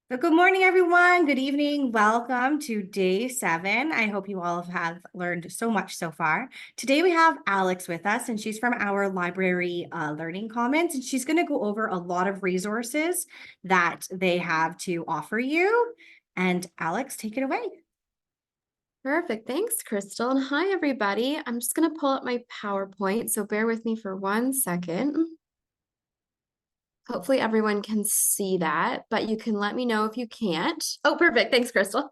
So good morning, everyone. Good evening. Welcome to day 7. I hope you all have learned so much so far. Today we have Alex with us, and she's from our library Learning Commons, and she's going to go over a lot of resources that they have to offer you. And Alex, take it away. Perfect. Thanks, Crystal. And hi, everybody. I'm just going to pull up my PowerPoint, so bear with me for 1 second. Hopefully everyone can see that, but you can let me know if you can't. Oh, perfect. Thanks, Crystal.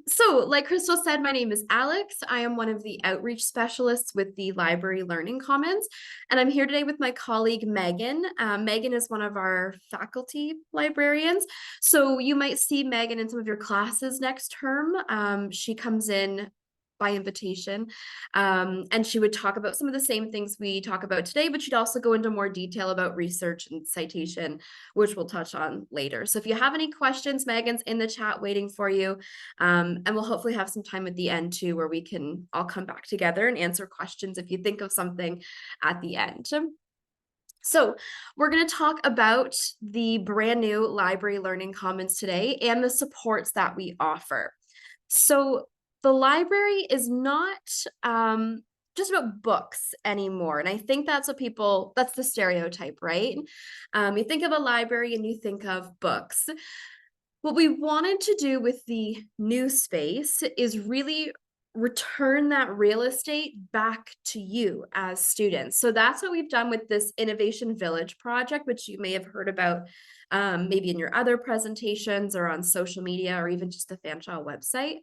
So like Crystal said, my name is Alex. I am one of the outreach specialists with the Library Learning Commons, and I'm here today with my colleague, Megan. Megan is one of our faculty librarians. So you might see Megan in some of your classes next term. She comes in by invitation. And she would talk about some of the same things we talk about today, but she'd also go into more detail about research and citation, which we'll touch on later. So if you have any questions, Megan's in the chat waiting for you. And we'll hopefully have some time at the end too, where we can all come back together and answer questions if you think of something at the end. So we're going to talk about the brand new Library Learning Commons today and the supports that we offer. So the library is not just about books anymore. And I think that's that's the stereotype, right? You think of a library and you think of books. What we wanted to do with the new space is really return that real estate back to you as students. So that's what we've done with this Innovation Village project, which you may have heard about maybe in your other presentations or on social media or even just the Fanshawe website.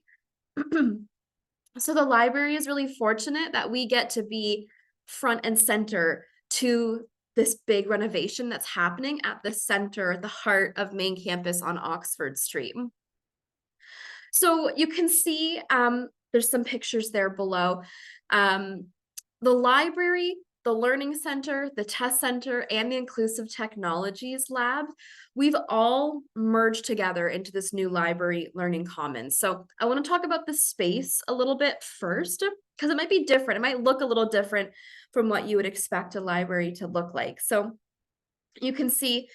So the library is really fortunate that we get to be front and center to this big renovation that's happening at the center, at the heart of main campus on Oxford Street. So you can see there's some pictures there below. The library, the Learning Center, the Test Center, and the Inclusive Technologies Lab, we've all merged together into this new Library Learning Commons. So I want to talk about the space a little bit first, because it might be different. It might look a little different from what you would expect a library to look like. So you can see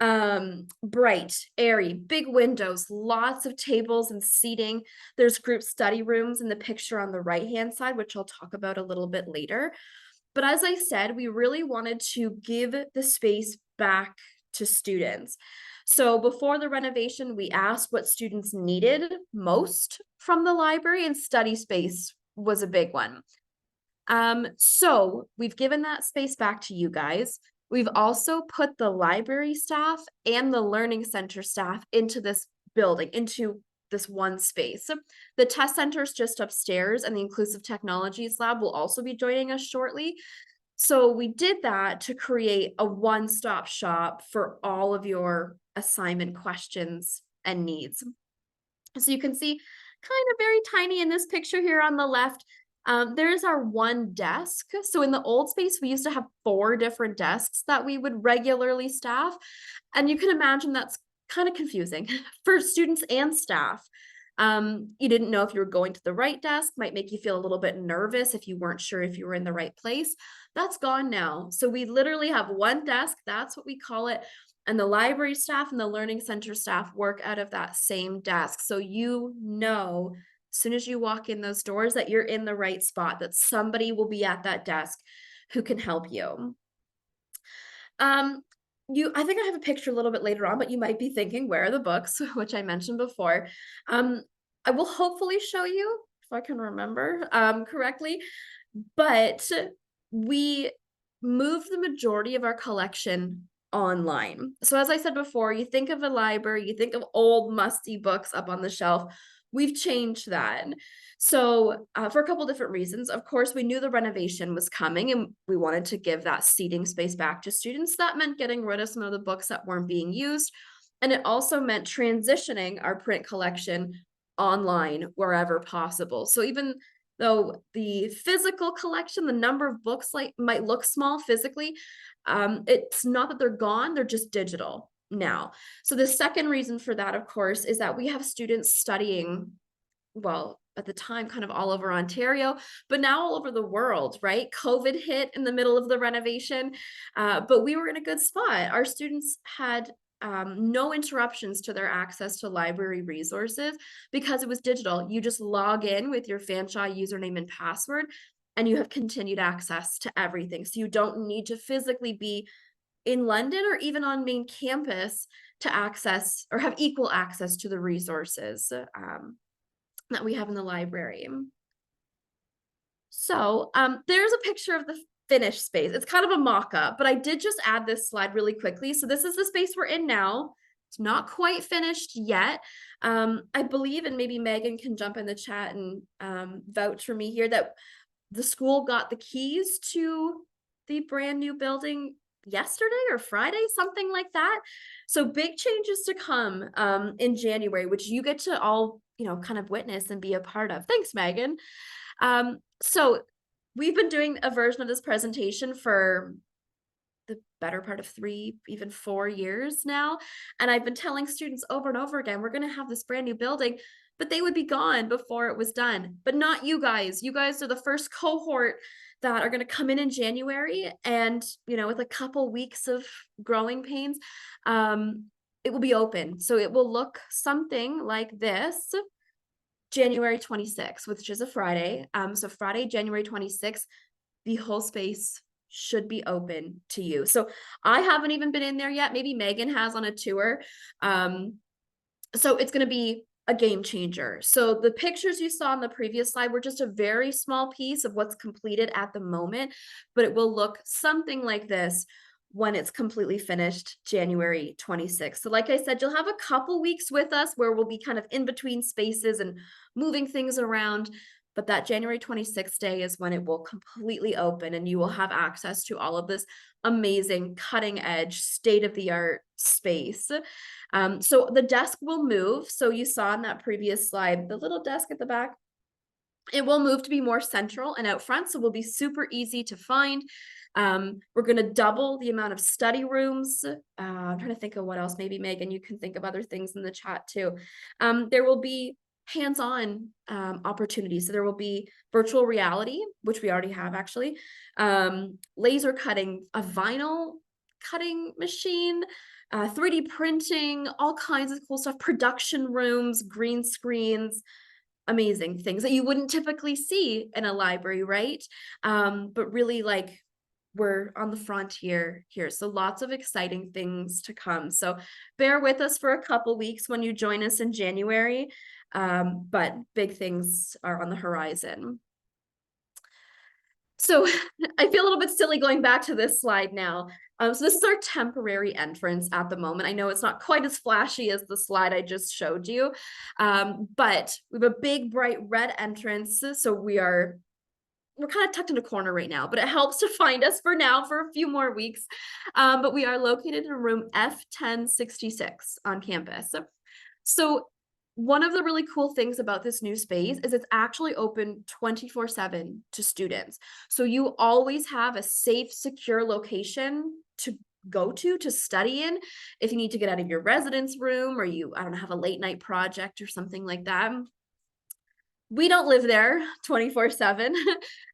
bright, airy, big windows, lots of tables and seating. There's group study rooms in the picture on the right-hand side, which I'll talk about a little bit later. But as I said, we really wanted to give the space back to students. So before the renovation, we asked what students needed most from the library, and study space was a big one. So we've given that space back to you guys. We've also put the library staff and the learning center staff into this building, into this one space. The test center is just upstairs, and the Inclusive Technologies Lab will also be joining us shortly. So we did that to create a one-stop shop for all of your assignment questions and needs. So you can see kind of very tiny in this picture here on the left. There's our one desk. So in the old space, we used to have 4 different desks that we would regularly staff. And you can imagine that's kind of confusing for students and staff. You didn't know if you were going to the right desk, might make you feel a little bit nervous if you weren't sure if you were in the right place. That's gone now. So we literally have one desk, that's what we call it. And the library staff and the learning center staff work out of that same desk. So you know, as soon as you walk in those doors, that you're in the right spot, that somebody will be at that desk who can help you. I think I have a picture a little bit later on, but you might be thinking, where are the books, which I mentioned before. I will hopefully show you if I can remember correctly, but we moved the majority of our collection online. So as I said before, you think of a library, you think of old musty books up on the shelf. We've changed that. So for a couple different reasons, of course, we knew the renovation was coming and we wanted to give that seating space back to students. That meant getting rid of some of the books that weren't being used. And it also meant transitioning our print collection online wherever possible. So even though the physical collection, the number of books might look small physically, it's not that they're gone, they're just digital now. So the second reason for that, of course, is that we have students studying, well, at the time, kind of all over Ontario, but now all over the world, right? COVID hit in the middle of the renovation, but we were in a good spot. Our students had no interruptions to their access to library resources because it was digital. You just log in with your Fanshawe username and password, and you have continued access to everything. So you don't need to physically be in London or even on main campus to access or have equal access to the resources that we have in the library. So there's a picture of the finished space. It's kind of a mock-up, but I did just add this slide really quickly. So this is the space we're in now. It's not quite finished yet. I believe, and maybe Megan can jump in the chat and vouch for me here, that the school got the keys to the brand new building yesterday or Friday, something like that. So big changes to come in January, which you get to all, kind of witness and be a part of. Thanks, Megan. So we've been doing a version of this presentation for the better part of 3, even 4 years now. And I've been telling students over and over again, we're going to have this brand new building, but they would be gone before it was done. But not you guys. You guys are the first cohort that are going to come in January, and, with a couple weeks of growing pains, it will be open. So it will look something like this. January 26th, which is a Friday. So Friday, January 26th, the whole space should be open to you. So I haven't even been in there yet. Maybe Megan has on a tour. So it's going to be a game changer. So the pictures you saw on the previous slide were just a very small piece of what's completed at the moment, but it will look something like this when it's completely finished January 26th. So like I said, you'll have a couple weeks with us where we'll be kind of in between spaces and moving things around. But that January 26th day is when it will completely open, and you will have access to all of this amazing, cutting edge, state-of-the-art space. So the desk will move. So you saw in that previous slide, the little desk at the back, it will move to be more central and out front. So it will be super easy to find. We're going to double the amount of study rooms. I'm trying to think of what else. Maybe Megan, you can think of other things in the chat too. There will be hands-on opportunities. So there will be virtual reality, which we already have actually, laser cutting, a vinyl cutting machine, 3D printing, all kinds of cool stuff, production rooms, green screens, amazing things that you wouldn't typically see in a library, right? But really, like, we're on the frontier here. So lots of exciting things to come. So bear with us for a couple weeks when you join us in January. But big things are on the horizon. So I feel a little bit silly going back to this slide now. So this is our temporary entrance at the moment. I know it's not quite as flashy as the slide I just showed you, but we have a big bright red entrance. So we're kind of tucked in a corner right now, but it helps to find us for now for a few more weeks. But we are located in room F1066 on campus. So one of the really cool things about this new space is it's actually open 24/7 to students. So you always have a safe, secure location to go to study in. If you need to get out of your residence room, or you, I don't know, have a late night project or something like that. We don't live there 24/7.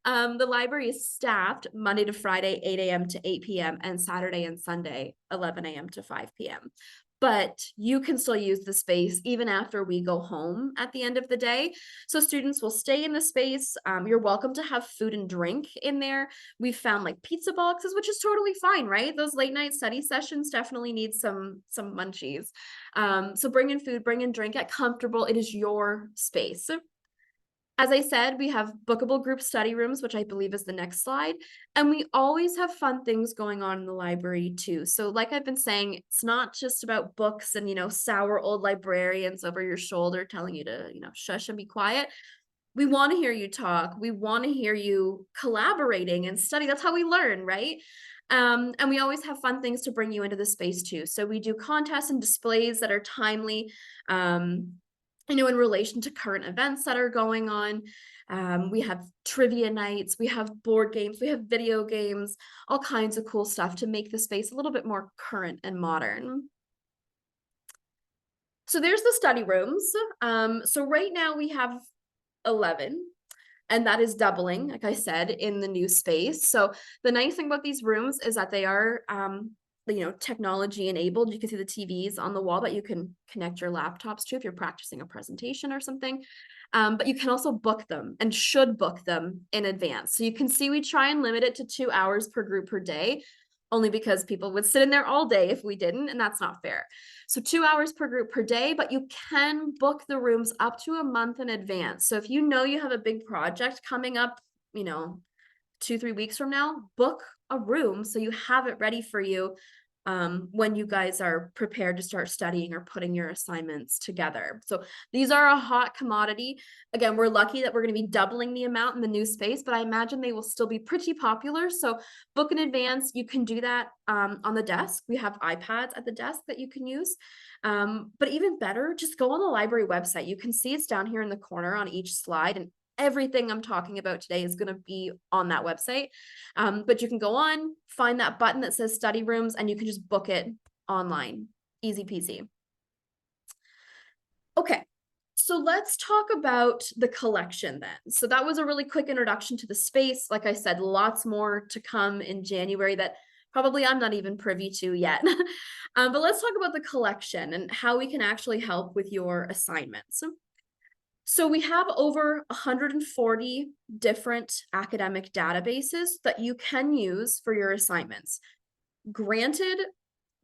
The library is staffed Monday to Friday, 8 a.m. to 8 p.m. and Saturday and Sunday, 11 a.m. to 5 p.m. But you can still use the space even after we go home at the end of the day. So students will stay in the space. You're welcome to have food and drink in there. We've found like pizza boxes, which is totally fine, right? Those late night study sessions definitely need some munchies. So bring in food, bring in drink, get comfortable. It is your space. As I said, we have bookable group study rooms, which I believe is the next slide. And we always have fun things going on in the library too. So like I've been saying, it's not just about books and, sour old librarians over your shoulder telling you to, shush and be quiet. We want to hear you talk. We want to hear you collaborating and study. That's how we learn, right? And we always have fun things to bring you into the space too. So we do contests and displays that are timely, in relation to current events that are going on. We have trivia nights, we have board games, we have video games, all kinds of cool stuff to make the space a little bit more current and modern. So there's the study rooms. So right now we have 11, and that is doubling, like I said, in the new space. So the nice thing about these rooms is that they are technology enabled. You can see the TVs on the wall that you can connect your laptops to if you're practicing a presentation or something. But you can also book them and should book them in advance. So you can see we try and limit it to 2 hours per group per day, only because people would sit in there all day if we didn't, and that's not fair. So 2 hours per group per day, but you can book the rooms up to a month in advance. So if you know you have a big project coming up, 2-3 weeks from now, book a room so you have it ready for you when you guys are prepared to start studying or putting your assignments together. So these are a hot commodity. Again, we're lucky that we're going to be doubling the amount in the new space, but I imagine they will still be pretty popular. So book in advance. You can do that on the desk. We have iPads at the desk that you can use. But even better, just go on the library website. You can see it's down here in the corner on each slide, and everything I'm talking about today is going to be on that website. But you can go on, find that button that says study rooms, and you can just book it online. Easy peasy. Okay, so let's talk about the collection then. So that was a really quick introduction to the space. Like I said, lots more to come in January that probably I'm not even privy to yet. But let's talk about the collection and how we can actually help with your assignments. So we have over 140 different academic databases that you can use for your assignments. Granted,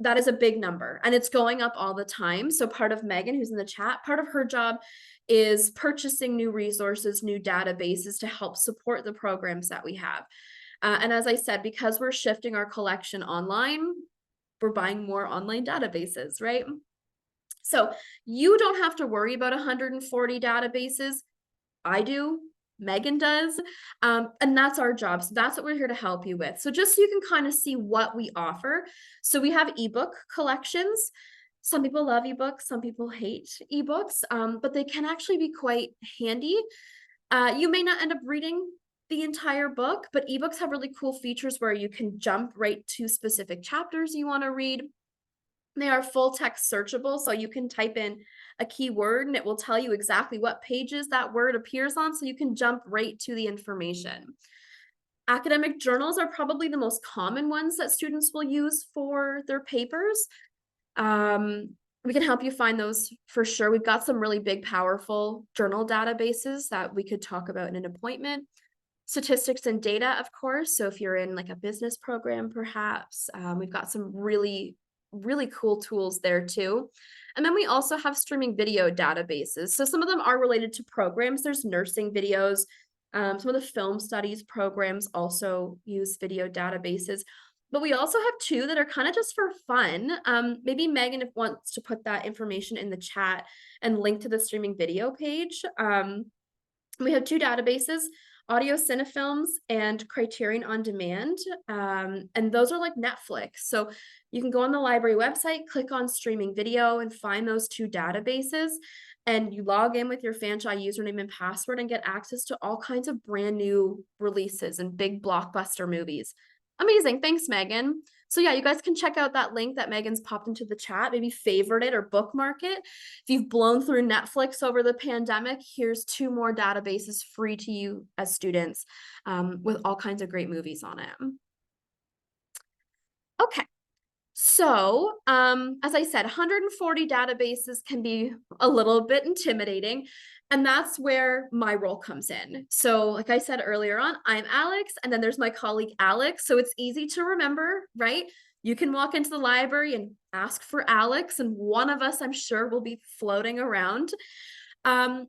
that is a big number and it's going up all the time. So part of Megan, who's in the chat, part of her job is purchasing new resources, new databases to help support the programs that we have. And as I said, because we're shifting our collection online, we're buying more online databases, right? So you don't have to worry about 140 databases. I do, Megan does, and that's our job. So that's what we're here to help you with. So just so you can kind of see what we offer. So we have ebook collections. Some people love ebooks, some people hate ebooks, but they can actually be quite handy. You may not end up reading the entire book, but ebooks have really cool features where you can jump right to specific chapters you want to read. They are full text searchable, so you can type in a keyword and it will tell you exactly what pages that word appears on, so you can jump right to the information. Academic journals are probably the most common ones that students will use for their papers. We can help you find those for sure. We've got some really big, powerful journal databases that we could talk about in an appointment. Statistics and data, of course. So if you're in like a business program, perhaps, we've got some really cool tools there too. And then we also have streaming video databases. So some of them are related to programs. There's nursing videos. Some of the film studies programs also use video databases. But we also have two that are kind of just for fun. Maybe Megan wants to put that information in the chat and link to the streaming video page. We have two databases, Audio Cinefilms and Criterion On Demand. And those are like Netflix. So you can go on the library website, click on streaming video and find those two databases. And you log in with your Fanshawe username and password and get access to all kinds of brand new releases and big blockbuster movies. Amazing. Thanks, Megan. So yeah, you guys can check out that link that Megan's popped into the chat, maybe favorite it or bookmark it. If you've blown through Netflix over the pandemic, here's two more databases free to you as students with all kinds of great movies on it. Okay. So, as I said, 140 databases can be a little bit intimidating, and that's where my role comes in. So, like I said earlier on, I'm Alex, and then there's my colleague Alex. So it's easy to remember, right? You can walk into the library and ask for Alex, and one of us, I'm sure, will be floating around.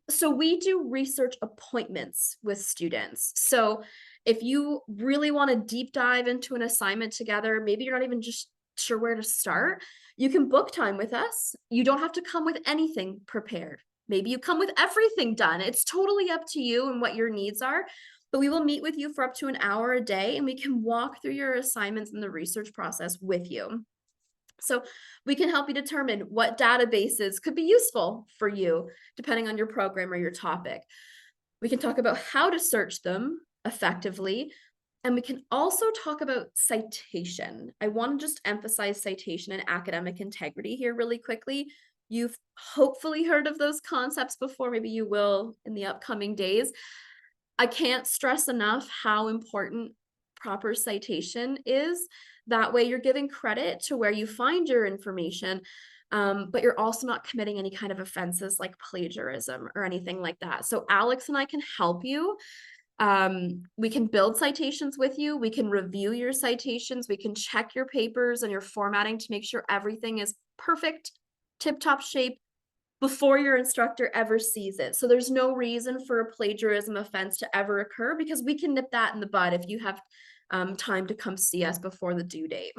So we do research appointments with students. So if you really want to deep dive into an assignment together, maybe you're not even just sure where to start, you can book time with us. You don't have to come with anything prepared. Maybe you come with everything done. It's totally up to you and what your needs are, but we will meet with you for up to an hour a day and we can walk through your assignments and the research process with you. So we can help you determine what databases could be useful for you, depending on your program or your topic. We can talk about how to search them effectively. And we can also talk about citation. I want to just emphasize citation and academic integrity here really quickly. You've hopefully heard of those concepts before. Maybe you will in the upcoming days. I can't stress enough how important proper citation is. That way you're giving credit to where you find your information, but you're also not committing any kind of offenses like plagiarism or anything like that. So Alex and I can help you. We can build citations with you. We can review your citations. We can check your papers and your formatting to make sure everything is perfect, tip-top shape before your instructor ever sees it. So there's no reason for a plagiarism offense to ever occur, because we can nip that in the bud if you have time to come see us before the due date.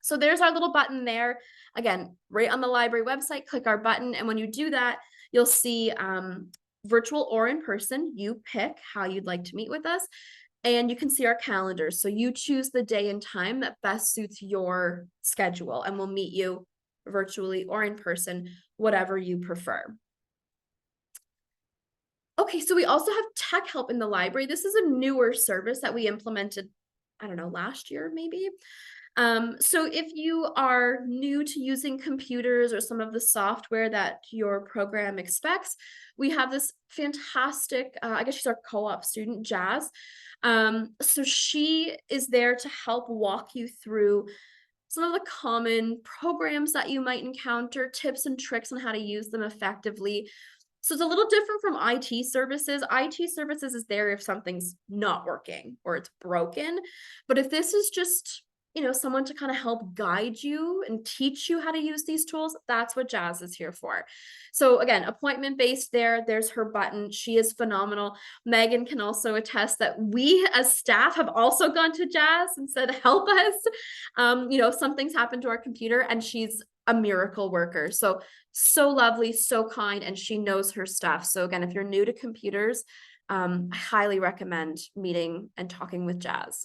So there's our little button there. Again, right on the library website, click our button. And when you do that, you'll see virtual or in person. You pick how you'd like to meet with us. And you can see our calendar. So you choose the day and time that best suits your schedule, and we'll meet you virtually or in person, whatever you prefer. Okay, so we also have tech help in the library. This is a newer service that we implemented, I don't know, last year maybe. So if you are new to using computers or some of the software that your program expects, we have this fantastic, I guess she's our co-op student, Jazz. So she is there to help walk you through some of the common programs that you might encounter, tips and tricks on how to use them effectively. So it's a little different from IT services. IT services is there if something's not working or it's broken. But if this is just, someone to kind of help guide you and teach you how to use these tools, that's what Jazz is here for. So again, appointment based there. There's her button. She is phenomenal. Megan can also attest that we as staff have also gone to Jazz and said, help us. If something's happened to our computer, and she's a miracle worker. So lovely, so kind, and she knows her stuff. So again, if you're new to computers, I highly recommend meeting and talking with Jazz.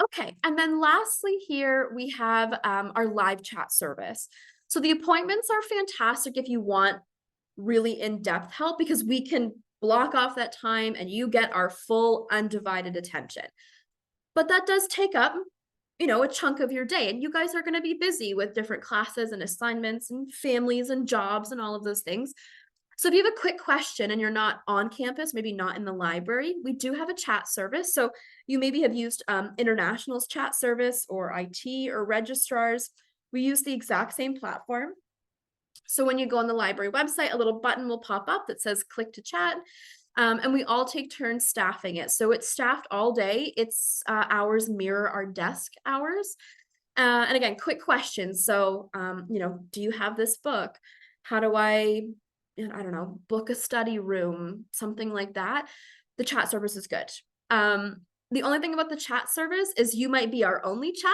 Okay, and then lastly here we have our live chat service. So the appointments are fantastic if you want really in-depth help, because we can block off that time and you get our full undivided attention. But that does take up, a chunk of your day, and you guys are going to be busy with different classes and assignments and families and jobs and all of those things. So if you have a quick question and you're not on campus, maybe not in the library, we do have a chat service. So you maybe have used International's chat service or IT or registrars. We use the exact same platform. So when you go on the library website, a little button will pop up that says click to chat. And we all take turns staffing it. So it's staffed all day. Its hours mirror our desk hours. And again, quick questions. So, do you have this book? How do I don't know, book a study room, something like that? The chat service is good. The only thing about the chat service is you might be our only chat.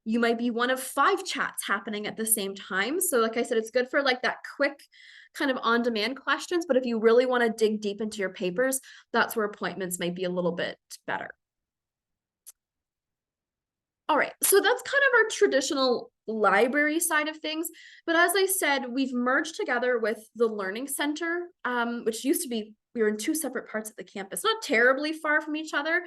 You might be one of 5 chats happening at the same time. So like I said, it's good for like that quick kind of on-demand questions. But if you really want to dig deep into your papers, that's where appointments might be a little bit better. All right, so that's kind of our traditional library side of things. But as I said, we've merged together with the Learning Center, which used to be, we were in 2 separate parts of the campus, not terribly far from each other,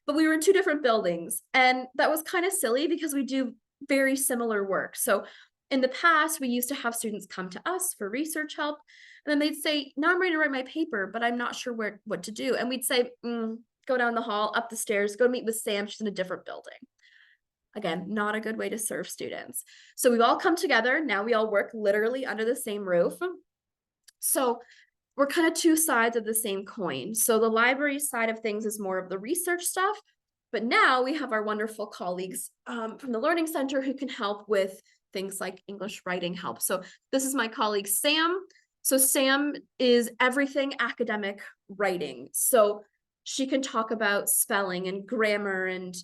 but we were in 2 different buildings. And that was kind of silly because we do very similar work. So in the past, we used to have students come to us for research help. And then they'd say, now I'm ready to write my paper, but I'm not sure what to do. And we'd say, go down the hall, up the stairs, go meet with Sam. She's in a different building. Again, not a good way to serve students. So we've all come together. Now we all work literally under the same roof. So we're kind of 2 sides of the same coin. So the library side of things is more of the research stuff. But now we have our wonderful colleagues from the Learning Center who can help with things like English writing help. So this is my colleague, Sam. So Sam is everything academic writing. So she can talk about spelling and grammar and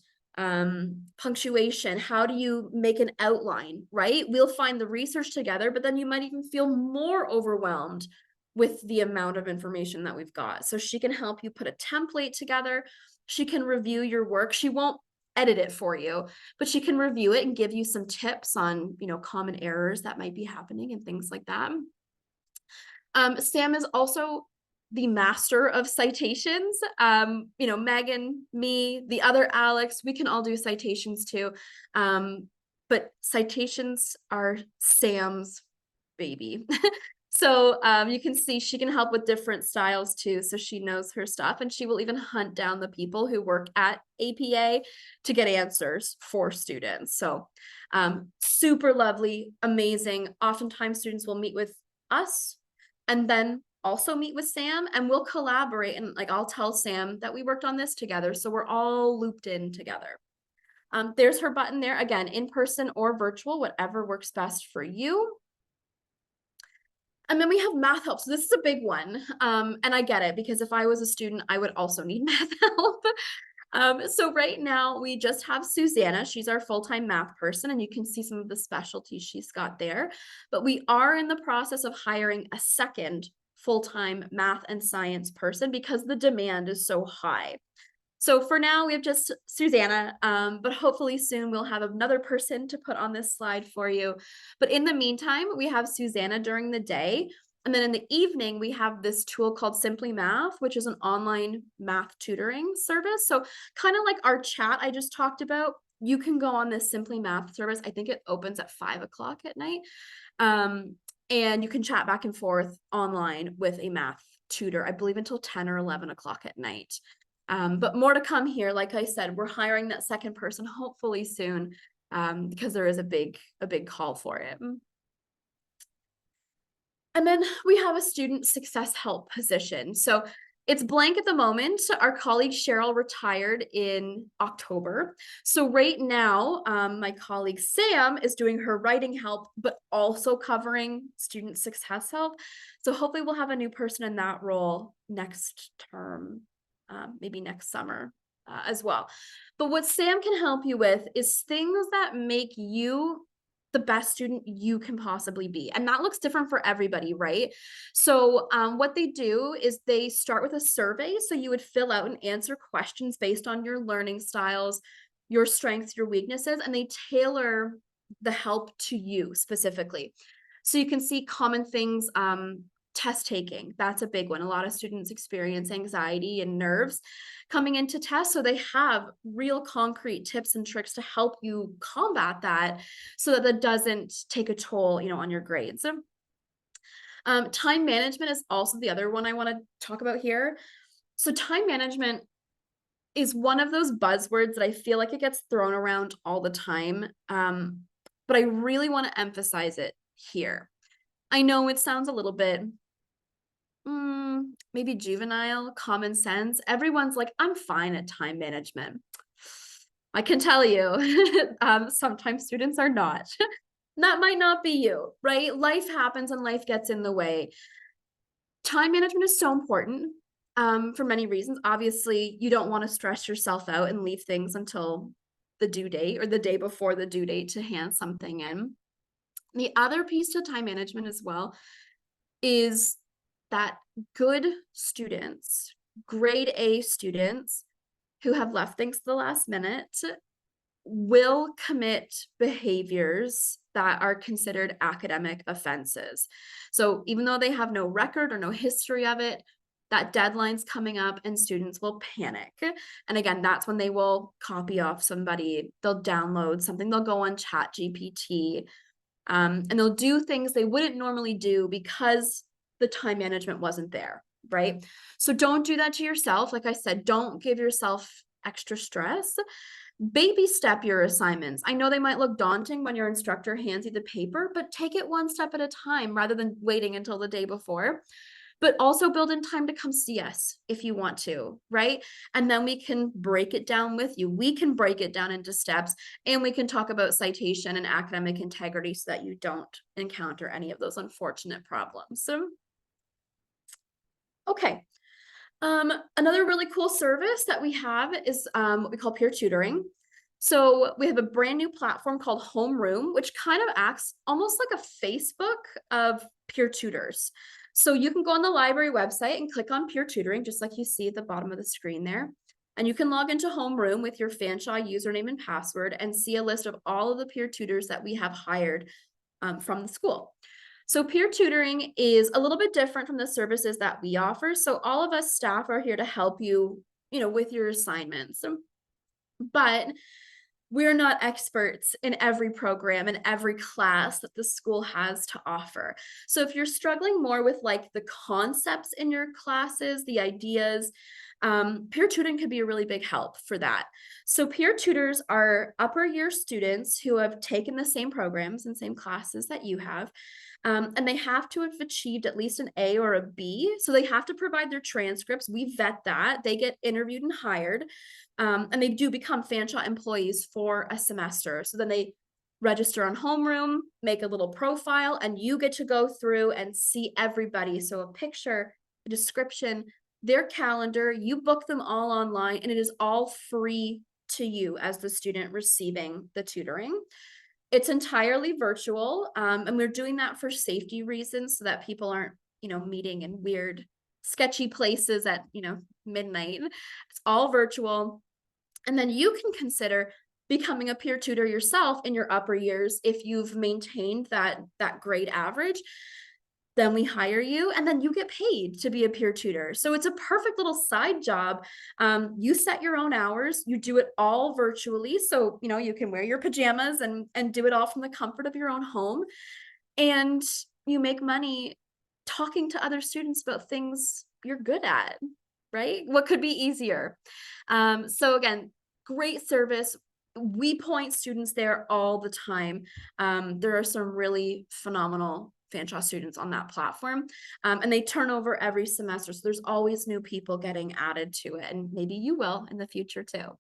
punctuation. How do you make an outline, right? We'll find the research together, but then you might even feel more overwhelmed with the amount of information that we've got. So she can help you put a template together. She can review your work. She won't edit it for you, but she can review it and give you some tips on, common errors that might be happening and things like that. Sam is also the master of citations. Megan, me, the other Alex, we can all do citations too. But citations are Sam's baby. So you can see she can help with different styles too. So she knows her stuff, and she will even hunt down the people who work at APA to get answers for students. So super lovely, amazing. Oftentimes students will meet with us and then also meet with Sam, and we'll collaborate. And like, I'll tell Sam that we worked on this together. So we're all looped in together. There's her button there, again, in person or virtual, whatever works best for you. And then we have math help. So this is a big one. And I get it, because if I was a student, I would also need math help. So right now we just have Susanna. She's our full-time math person, and you can see some of the specialties she's got there. But we are in the process of hiring a second full-time math and science person because the demand is so high. So for now, we have just Susanna, but hopefully soon we'll have another person to put on this slide for you. But in the meantime, we have Susanna during the day. And then in the evening, we have this tool called Simply Math, which is an online math tutoring service. So kind of like our chat I just talked about, you can go on this Simply Math service. I think it opens at 5 o'clock at night. And you can chat back and forth online with a math tutor, I believe until 10 or 11 o'clock at night. But more to come here. Like I said, we're hiring that second person hopefully soon, because there is a big call for it. And then we have a student success help position. So it's blank at the moment. Our colleague Cheryl retired in October. So right now, my colleague Sam is doing her writing help, but also covering student success help. So hopefully we'll have a new person in that role next term. Maybe next summer as well. But what Sam can help you with is things that make you the best student you can possibly be. And that looks different for everybody, right? So what they do is they start with a survey. So you would fill out and answer questions based on your learning styles, your strengths, your weaknesses, and they tailor the help to you specifically. So you can see common things, test taking, that's a big one. A lot of students experience anxiety and nerves coming into tests. So they have real concrete tips and tricks to help you combat that so that that doesn't take a toll, on your grades. Time management is also the other one I want to talk about here. So time management is one of those buzzwords that I feel like it gets thrown around all the time. But I really want to emphasize it here. I know it sounds a little bit maybe juvenile, common sense. Everyone's like, I'm fine at time management. I can tell you, sometimes students are not. That might not be you, right? Life happens and life gets in the way. Time management is so important for many reasons. Obviously, you don't want to stress yourself out and leave things until the due date or the day before the due date to hand something in. The other piece to time management as well is that good students, grade A students who have left things to the last minute will commit behaviors that are considered academic offenses. So even though they have no record or no history of it, that deadline's coming up and students will panic. And again, that's when they will copy off somebody, they'll download something, they'll go on ChatGPT, and they'll do things they wouldn't normally do because the time management wasn't there, right? So don't do that to yourself. Like I said, don't give yourself extra stress. Baby step your assignments. I know they might look daunting when your instructor hands you the paper, but take it one step at a time rather than waiting until the day before. But also build in time to come see us if you want to, right? And then we can break it down with you. We can break it down into steps, and we can talk about citation and academic integrity so that you don't encounter any of those unfortunate problems. So, okay. Another really cool service that we have is what we call peer tutoring. So we have a brand new platform called Homeroom, which kind of acts almost like a Facebook of peer tutors. So you can go on the library website and click on peer tutoring, just like you see at the bottom of the screen there. And you can log into Homeroom with your Fanshawe username and password and see a list of all of the peer tutors that we have hired from the school. So peer tutoring is a little bit different from the services that we offer. So all of us staff are here to help you, with your assignments. But we're not experts in every program and every class that the school has to offer. So if you're struggling more with like the concepts in your classes, the ideas, peer tutoring could be a really big help for that. So peer tutors are upper year students who have taken the same programs and same classes that you have. And they have to have achieved at least an A or a B. So they have to provide their transcripts. We vet that. They get interviewed and hired. And they do become Fanshawe employees for a semester. So then they register on homeroom, make a little profile, and you get to go through and see everybody. So a picture, a description, their calendar, you book them all online, and it is all free to you as the student receiving the tutoring. It's entirely virtual, and we're doing that for safety reasons so that people aren't, meeting in weird, sketchy places at, midnight. It's all virtual. And then you can consider becoming a peer tutor yourself in your upper years if you've maintained that grade average. Then we hire you, and then you get paid to be a peer tutor. So it's a perfect little side job. You set your own hours. You do it all virtually. So, you can wear your pajamas and do it all from the comfort of your own home. And you make money talking to other students about things you're good at, right? What could be easier? So again, great service. We point students there all the time. There are some really phenomenal Fanshawe students on that platform, and they turn over every semester. So there's always new people getting added to it, and maybe you will in the future too.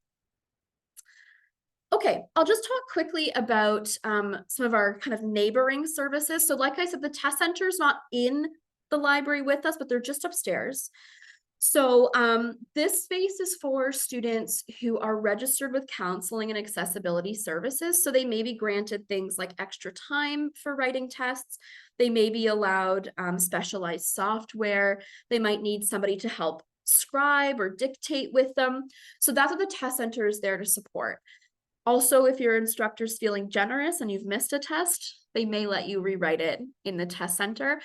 Okay, I'll just talk quickly about some of our kind of neighboring services. So like I said, the test center is not in the library with us, but they're just upstairs. So this space is for students who are registered with counseling and accessibility services. So they may be granted things like extra time for writing tests. They may be allowed specialized software. They might need somebody to help scribe or dictate with them. So that's what the test center is there to support. Also, if your instructor's feeling generous and you've missed a test, they may let you rewrite it in the test center.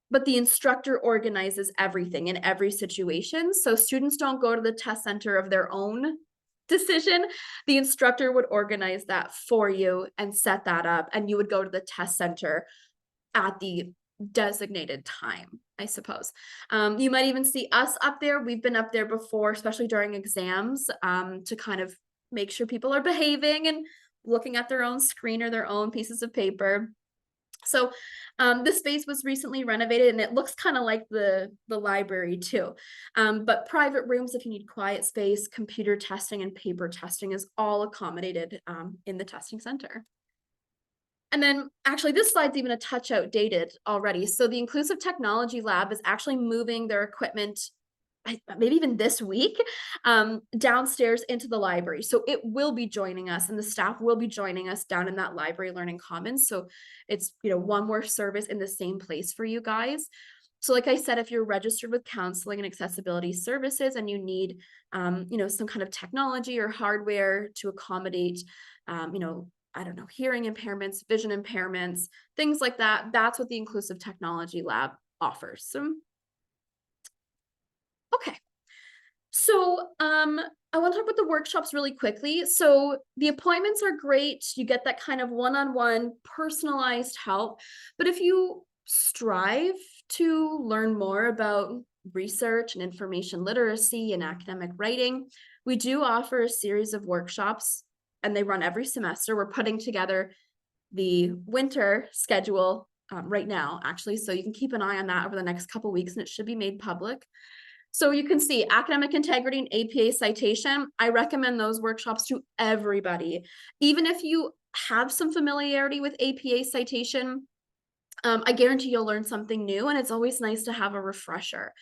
But the instructor organizes everything in every situation. So students don't go to the test center of their own decision. The instructor would organize that for you and set that up. And you would go to the test center at the designated time, I suppose. You might even see us up there. We've been up there before, especially during exams, to kind of make sure people are behaving and looking at their own screen or their own pieces of paper. So the space was recently renovated, and it looks kind of like the library too. But private rooms, if you need quiet space, computer testing and paper testing is all accommodated in the testing center. And then actually this slide's even a touch outdated already. So the Inclusive Technology Lab is actually moving their equipment maybe even this week, downstairs into the library. So it will be joining us, and the staff will be joining us down in that library learning commons. So it's, one more service in the same place for you guys. So like I said, if you're registered with counseling and accessibility services and you need, some kind of technology or hardware to accommodate, I don't know, hearing impairments, vision impairments, things like that, that's what the Inclusive Technology Lab offers. So, okay. So I want to talk about the workshops really quickly. So the appointments are great. You get that kind of one-on-one personalized help. But if you strive to learn more about research and information literacy and academic writing, we do offer a series of workshops, and they run every semester. We're putting together the winter schedule right now, actually. So you can keep an eye on that over the next couple of weeks, and it should be made public. So you can see academic integrity and APA citation. I recommend those workshops to everybody. Even if you have some familiarity with APA citation, I guarantee you'll learn something new, and it's always nice to have a refresher.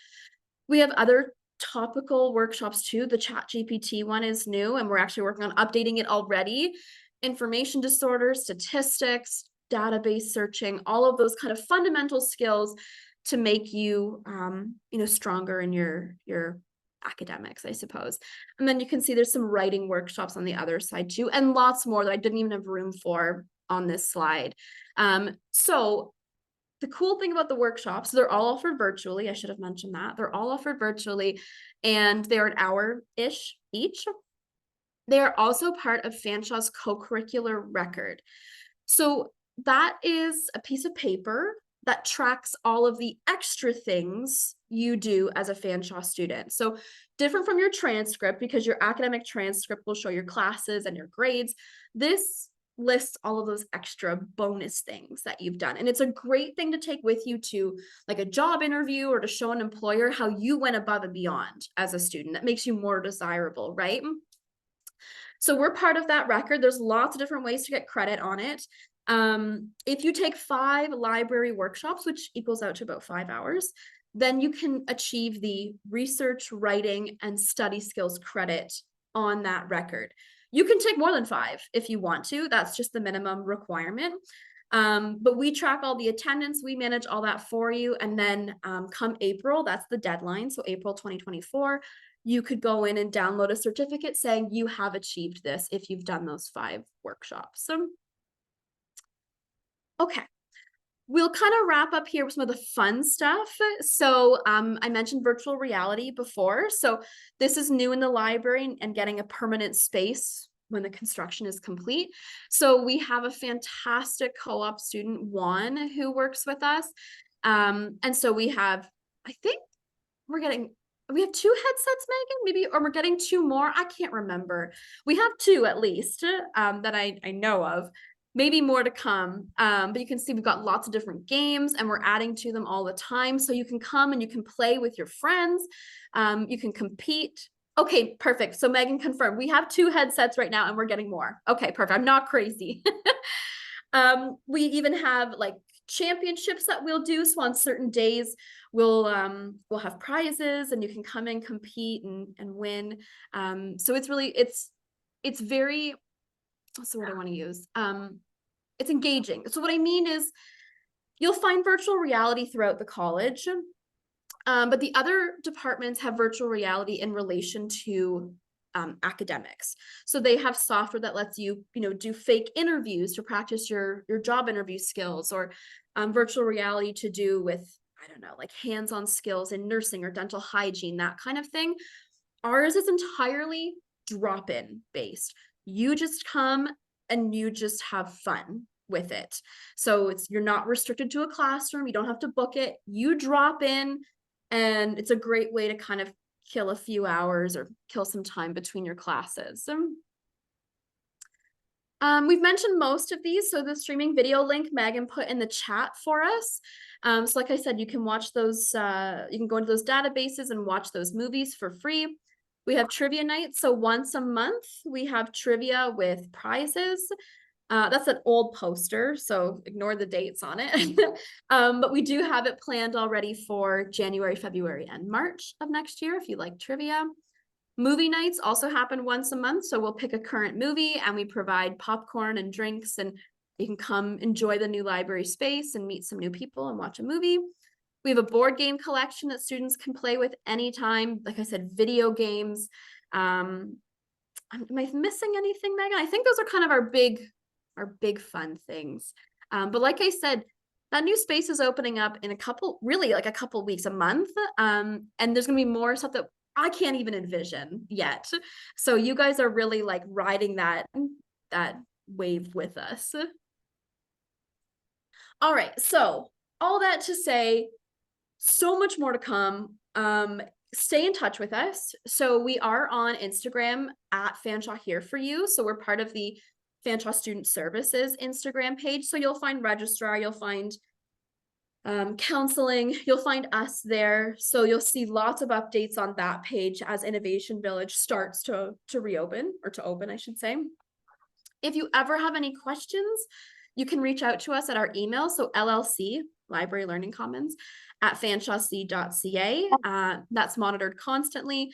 We have other topical workshops too. The ChatGPT one is new, and we're actually working on updating it already. Information disorders, statistics, database searching, all of those kind of fundamental skills to make you, stronger in your academics, I suppose. And then you can see there's some writing workshops on the other side too, and lots more that I didn't even have room for on this slide. So the cool thing about the workshops, they're all offered virtually. I should have mentioned that. They're all offered virtually, and they're an hour-ish each. They are also part of Fanshawe's co-curricular record. So that is a piece of paper that tracks all of the extra things you do as a Fanshawe student. So different from your transcript, because your academic transcript will show your classes and your grades. This lists all of those extra bonus things that you've done. And it's a great thing to take with you to like a job interview or to show an employer how you went above and beyond as a student. That makes you more desirable, right? So we're part of that record. There's lots of different ways to get credit on it. If you take 5 library workshops, which equals out to about 5 hours, then you can achieve the research, writing, and study skills credit on that record. You can take more than 5 if you want to. That's just the minimum requirement. But we track all the attendance, we manage all that for you. And then come April, that's the deadline. So April 2024, you could go in and download a certificate saying you have achieved this if you've done those 5 workshops. So, okay. We'll kind of wrap up here with some of the fun stuff. So I mentioned virtual reality before. So this is new in the library and getting a permanent space when the construction is complete. So we have a fantastic co-op student, Juan, who works with us. And so we have, I think we have 2 headsets, Megan, maybe, or we're getting 2 more. I can't remember. We have 2 at least that I know of. Maybe more to come. But you can see we've got lots of different games and we're adding to them all the time. So you can come and you can play with your friends. You can compete. Okay, perfect. So Megan confirmed we have 2 headsets right now and we're getting more. Okay, perfect. I'm not crazy. We even have like championships that we'll do. So on certain days, we'll have prizes and you can come and compete and win. So it's really, it's very, what's the word I want to use? It's engaging. So what I mean is you'll find virtual reality throughout the college, but the other departments have virtual reality in relation to academics. So they have software that lets you, do fake interviews to practice your job interview skills, or virtual reality to do with, I don't know, like hands-on skills in nursing or dental hygiene, that kind of thing. Ours is entirely drop-in based. You just come and you just have fun with it. So you're not restricted to a classroom. You don't have to book it. You drop in and it's a great way to kind of kill a few hours or kill some time between your classes. We've mentioned most of these. So the streaming video link Megan put in the chat for us. So like I said, you can watch those, you can go into those databases and watch those movies for free. We have trivia nights. So once a month, we have trivia with prizes. That's an old poster, so ignore the dates on it. But we do have it planned already for January, February, and March of next year if you like trivia. Movie nights also happen once a month. So we'll pick a current movie and we provide popcorn and drinks, and you can come enjoy the new library space and meet some new people and watch a movie. We have a board game collection that students can play with anytime. Like I said, video games. Am I missing anything, Megan? I think those are kind of our big fun things. But like I said, that new space is opening up in a couple weeks, a month. And there's gonna be more stuff that I can't even envision yet. So you guys are really like riding that wave with us. All right, so all that to say, so much more to come. Stay in touch with us. So we are on Instagram at Fanshawe Here For You. So we're part of the Fanshawe Student Services Instagram page. So you'll find registrar, you'll find counseling, you'll find us there. So you'll see lots of updates on that page as Innovation Village starts to reopen, or to open, I should say. If you ever have any questions, you can reach out to us at our email. So LLC, Library Learning Commons, at fanshawec.ca. That's monitored constantly.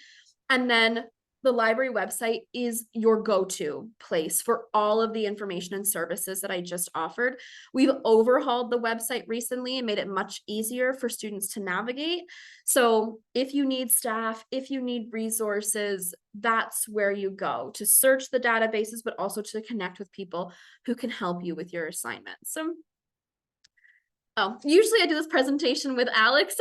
And then the library website is your go-to place for all of the information and services that I just offered. We've overhauled the website recently and made it much easier for students to navigate. So if you need staff, if you need resources, that's where you go to search the databases, but also to connect with people who can help you with your assignments. Oh, usually I do this presentation with Alex,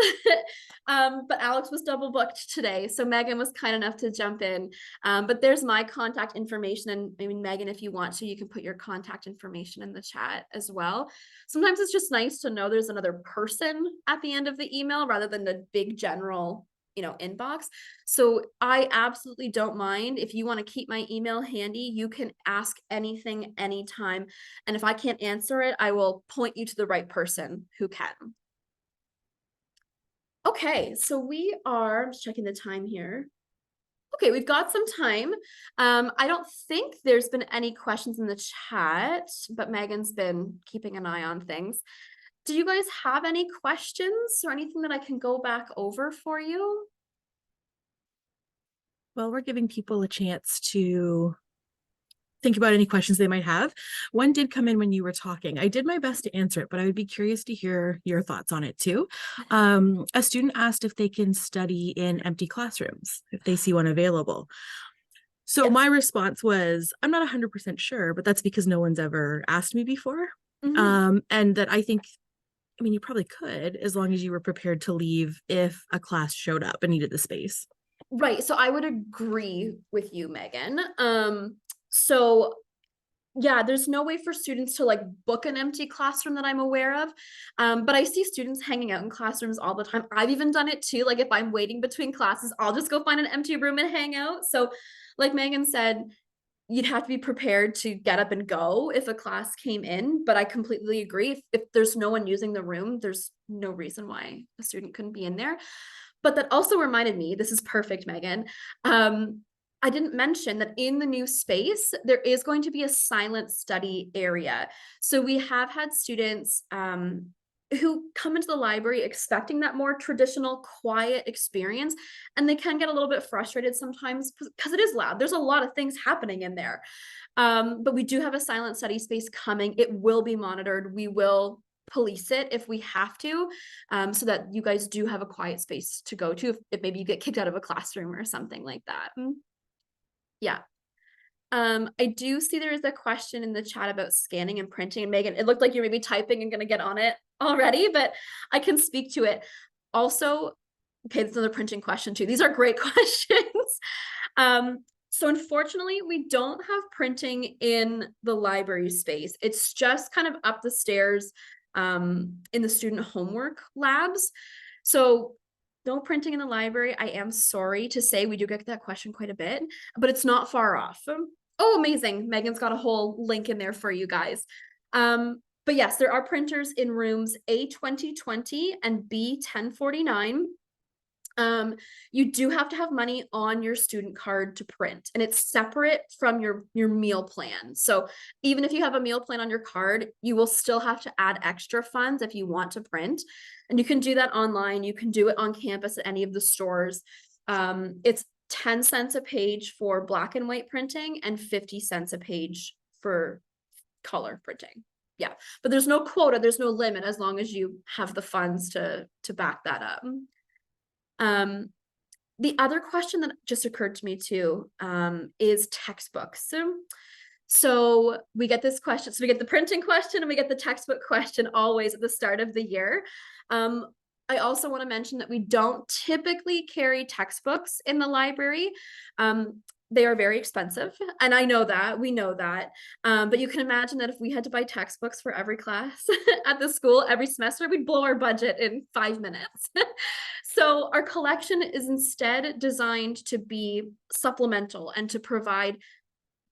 but Alex was double booked today. So Megan was kind enough to jump in. But there's my contact information. And I mean, Megan, if you want to, you can put your contact information in the chat as well. Sometimes it's just nice to know there's another person at the end of the email rather than the big general, inbox. So I absolutely don't mind. If you want to keep my email handy, you can ask anything anytime. And if I can't answer it, I will point you to the right person who can. Okay, so I'm just checking the time here. Okay, we've got some time. I don't think there's been any questions in the chat, but Megan's been keeping an eye on things. Do you guys have any questions or anything that I can go back over for you? Well, we're giving people a chance to think about any questions they might have. One did come in when you were talking. I did my best to answer it, but I would be curious to hear your thoughts on it too. A student asked if they can study in empty classrooms, if they see one available. So Yes. my response was, I'm not 100% sure, but that's because no one's ever asked me before. And that I think, I mean, you probably could, as long as you were prepared to leave if a class showed up and needed the space. Right. So I would agree with you, Megan. So yeah, there's no way for students to like book an empty classroom that I'm aware of. But I see students hanging out in classrooms all the time. I've even done it too. Like if I'm waiting between classes, I'll just go find an empty room and hang out. So like Megan said, you'd have to be prepared to get up and go if a class came in. But I completely agree. If there's no one using the room, there's no reason why a student couldn't be in there. But that also reminded me, this is perfect, Megan. I didn't mention that in the new space, there is going to be a silent study area. So we have had students who come into the library expecting that more traditional, quiet experience, and they can get a little bit frustrated sometimes because it is loud. There's a lot of things happening in there. But we do have a silent study space coming. It will be monitored. We will police it if we have to, so that you guys do have a quiet space to go to if maybe you get kicked out of a classroom or something like that. Yeah. I do see there is a question in the chat about scanning and printing. And Megan, it looked like you're maybe typing and going to get on it already, but I can speak to it. Also, okay, there's another printing question too. These are great questions. So unfortunately, we don't have printing in the library space. It's just kind of up the stairs in the student homework labs. So no printing in the library. I am sorry to say we do get that question quite a bit, but it's not far off. Oh, amazing. Megan's got a whole link in there for you guys. But yes, there are printers in rooms A2020 and B1049. You do have to have money on your student card to print, and it's separate from your meal plan. So even if you have a meal plan on your card, you will still have to add extra funds if you want to print. And you can do that online. You can do it on campus at any of the stores. It's 10 cents a page for black and white printing and 50 cents a page for color printing. Yeah, but there's no quota, there's no limit as long as you have the funds to back that up. The other question that just occurred to me too is textbooks. So we get this question. So we get the printing question and we get the textbook question always at the start of the year. I also want to mention that we don't typically carry textbooks in the library. They are very expensive, and I know that, we know that, but you can imagine that if we had to buy textbooks for every class at the school every semester, we'd blow our budget in 5 minutes. So our collection is instead designed to be supplemental and to provide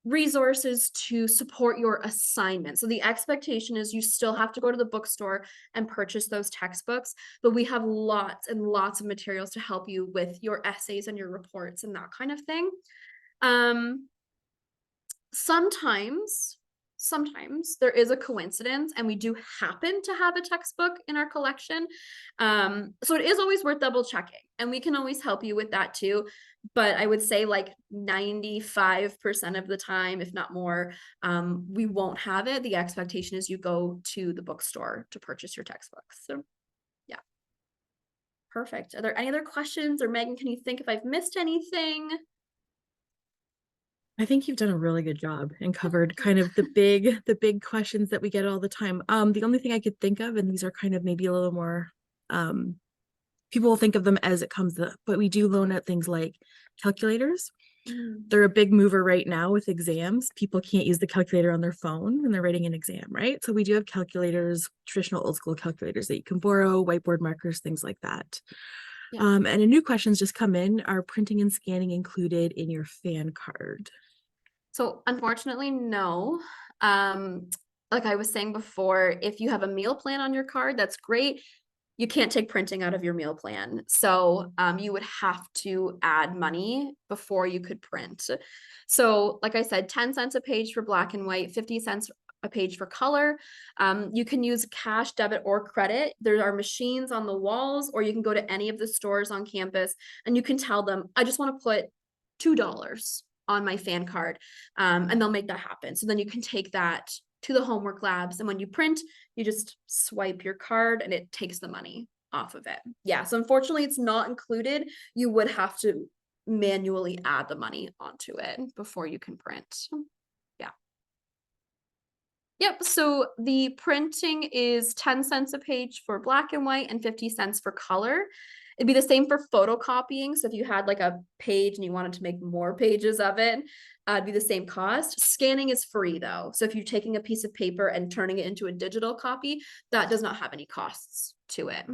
resources to support your assignment. So the expectation is you still have to go to the bookstore and purchase those textbooks, but we have lots and lots of materials to help you with your essays and your reports and that kind of thing. Sometimes there is a coincidence and we do happen to have a textbook in our collection. So it is always worth double checking, and we can always help you with that too. But I would say like 95% of the time, if not more, we won't have it. The expectation is you go to the bookstore to purchase your textbooks. So yeah. Perfect. Are there any other questions? Or Megan, can you think if I've missed anything? I think you've done a really good job and covered kind of the big questions that we get all the time. The only thing I could think of, and these are kind of maybe a little more, people will think of them as it comes up, but we do loan out things like calculators. They're a big mover right now with exams. People can't use the calculator on their phone when they're writing an exam, right? So we do have calculators, traditional old school calculators that you can borrow, whiteboard markers, things like that. Yeah. And a new questions just come in. Are printing and scanning included in your fan card? So unfortunately, no. Like I was saying before, if you have a meal plan on your card, that's great. You can't take printing out of your meal plan. So you would have to add money before you could print. So like I said, 10 cents a page for black and white, 50 cents a page for color. You can use cash, debit, or credit. There are machines on the walls, or you can go to any of the stores on campus and you can tell them, I just want to put $2 on my fan card, and they'll make that happen. So then you can take that to the homework labs, and when you print, you just swipe your card and it takes the money off of it. Yeah, so unfortunately it's not included. You would have to manually add the money onto it before you can print. Yeah. Yep, so the printing is 10 cents a page for black and white and 50 cents for color. It'd be the same for photocopying. So if you had like a page and you wanted to make more pages of it, it'd be the same cost. Scanning is free though. So if you're taking a piece of paper and turning it into a digital copy, that does not have any costs to it.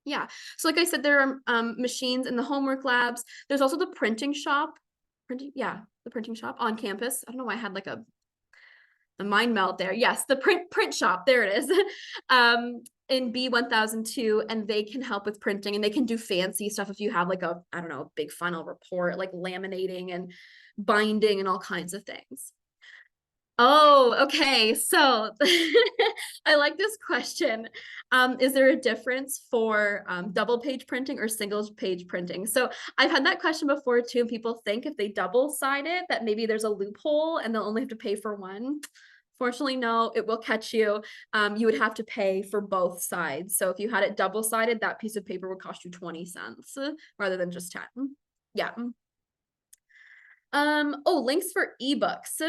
Yeah, so like I said, there are machines in the homework labs. There's also the printing shop. The printing shop on campus. I don't know why I had like the mind melt there. Yes, the print shop. There it is. In B1002, and they can help with printing, and they can do fancy stuff if you have like a, I don't know, big final report, like laminating and binding and all kinds of things. Oh, okay. So I like this question. Is there a difference for double page printing or single page printing? So I've had that question before too, and people think if they double side it, that maybe there's a loophole and they'll only have to pay for one. Fortunately, no, it will catch you. You would have to pay for both sides. So if you had it double-sided, that piece of paper would cost you 20 cents rather than just 10. Yeah. Oh, links for ebooks.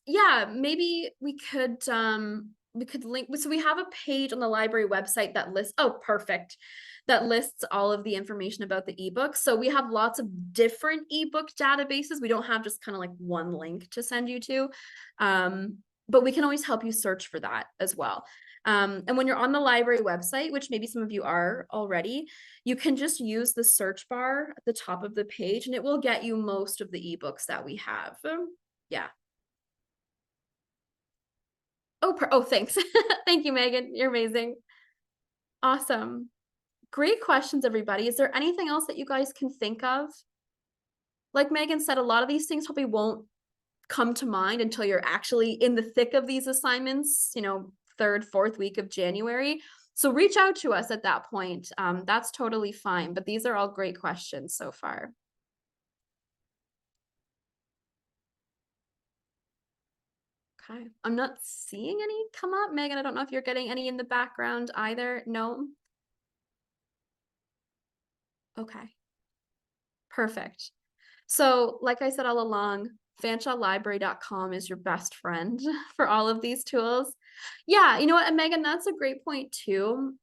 Yeah, maybe we could link. So we have a page on the library website that lists, oh, perfect. That lists all of the information about the ebook. So we have lots of different ebook databases. We don't have just kind of like one link to send you to, but we can always help you search for that as well. And when you're on the library website, which maybe some of you are already, you can just use the search bar at the top of the page and it will get you most of the ebooks that we have. Yeah. Oh, thanks. Thank you, Megan. You're amazing. Awesome. Great questions, everybody. Is there anything else that you guys can think of? Like Megan said, a lot of these things probably won't come to mind until you're actually in the thick of these assignments, you know, 3rd, 4th week of January. So reach out to us at that point. That's totally fine. But these are all great questions so far. Okay, I'm not seeing any come up. Megan, I don't know if you're getting any in the background either. No? Okay. Perfect. So like I said all along, fanshawelibrary.com is your best friend for all of these tools. Yeah, you know what, and Megan, that's a great point too.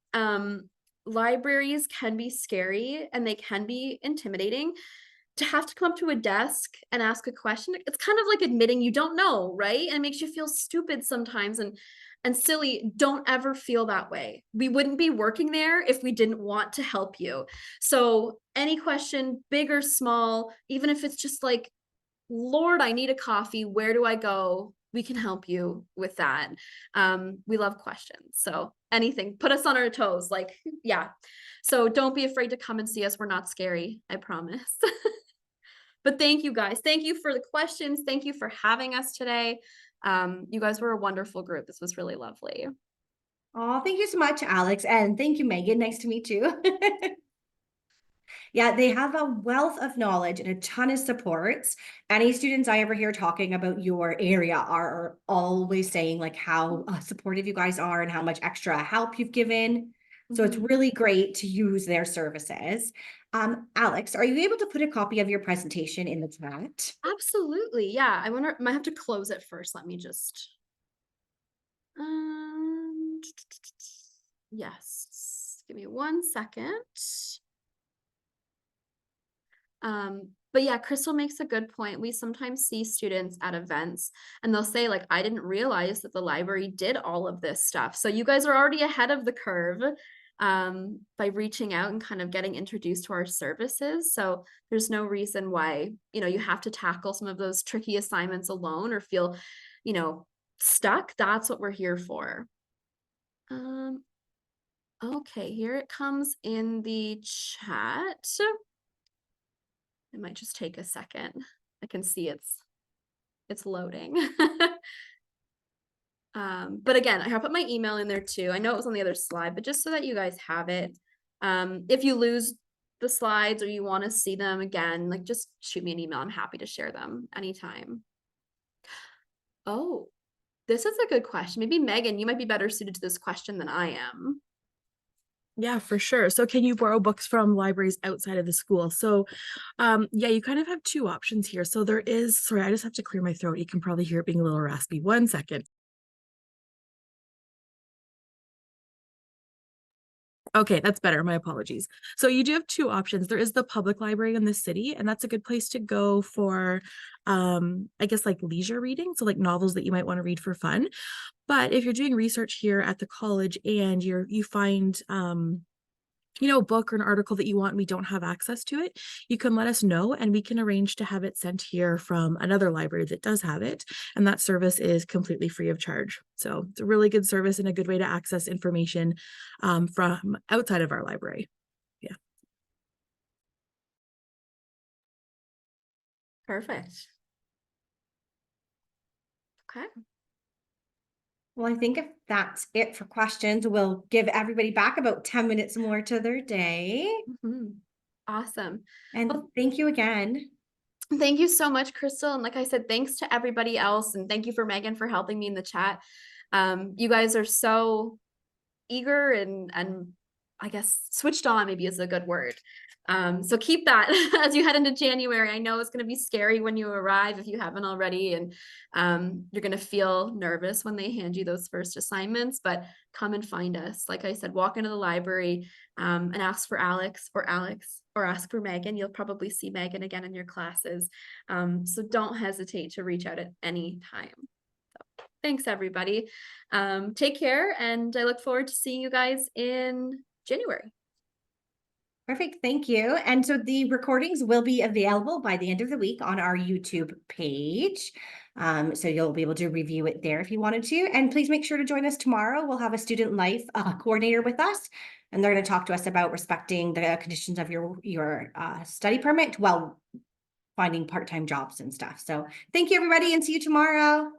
Libraries can be scary and they can be intimidating. To have to come up to a desk and ask a question, it's kind of like admitting you don't know, right? And it makes you feel stupid sometimes and silly. Don't ever feel that way. We wouldn't be working there if we didn't want to help you. So any question, big or small, even if it's just like, Lord, I need a coffee, where do I go? We can help you with that. We love questions. So anything, put us on our toes. Like, yeah. So don't be afraid to come and see us. We're not scary, I promise. But thank you guys. Thank you for the questions. Thank you for having us today. You guys were a wonderful group. This was really lovely. Oh, thank you so much, Alex. And thank you, Megan. Nice to meet you. Yeah, they have a wealth of knowledge and a ton of supports. Any students I ever hear talking about your area are always saying like how supportive you guys are and how much extra help you've given. So it's Mhm. really great to use their services. Alex, are you able to put a copy of your presentation in the chat? Absolutely. Yeah. I wonder, I might have to close it first. Let me just. Um, yes. Give me 1 second. But yeah, Crystal makes a good point. We sometimes see students at events and they'll say, like, I didn't realize that the library did all of this stuff. So you guys are already ahead of the curve by reaching out and kind of getting introduced to our services. So there's no reason why, you have to tackle some of those tricky assignments alone or feel, stuck. That's what we're here for. Okay, here it comes in the chat. It might just take a second. I can see it's loading. But again, I put my email in there too. I know it was on the other slide, but just so that you guys have it. If you lose the slides or you want to see them again, like just shoot me an email. I'm happy to share them anytime. Oh, this is a good question. Maybe Megan, you might be better suited to this question than I am. Yeah, for sure. So can you borrow books from libraries outside of the school? So yeah, you kind of have two options here. So there is, sorry, I just have to clear my throat. You can probably hear it being a little raspy. 1 second. Okay, that's better. My apologies. So you do have two options. There is the public library in the city, and that's a good place to go for, I guess, like leisure reading. So like novels that you might want to read for fun. But if you're doing research here at the college and you find, a book or an article that you want and we don't have access to it, you can let us know and we can arrange to have it sent here from another library that does have it. And that service is completely free of charge. So it's a really good service and a good way to access information from outside of our library. Yeah. Perfect. Okay. Well, I think if that's it for questions, we'll give everybody back about 10 minutes more to their day. Awesome. And Well, thank you again. thank you so much, Crystal. And like I said, thanks to everybody else. And thank you for Megan for helping me in the chat. You guys are so eager and I guess switched on maybe is a good word. So keep that as you head into January. I know it's going to be scary when you arrive if you haven't already, and you're going to feel nervous when they hand you those first assignments, but come and find us. Like I said, walk into the library and ask for Alex or ask for Megan. You'll probably see Megan again in your classes. So don't hesitate to reach out at any time. Thanks, everybody. Take care, and I look forward to seeing you guys in January. Perfect. Thank you. And so the recordings will be available by the end of the week on our YouTube page. So you'll be able to review it there if you wanted to. And please make sure to join us tomorrow. We'll have a student life coordinator with us, and they're going to talk to us about respecting the conditions of your study permit while finding part-time jobs and stuff. So thank you, everybody, and see you tomorrow.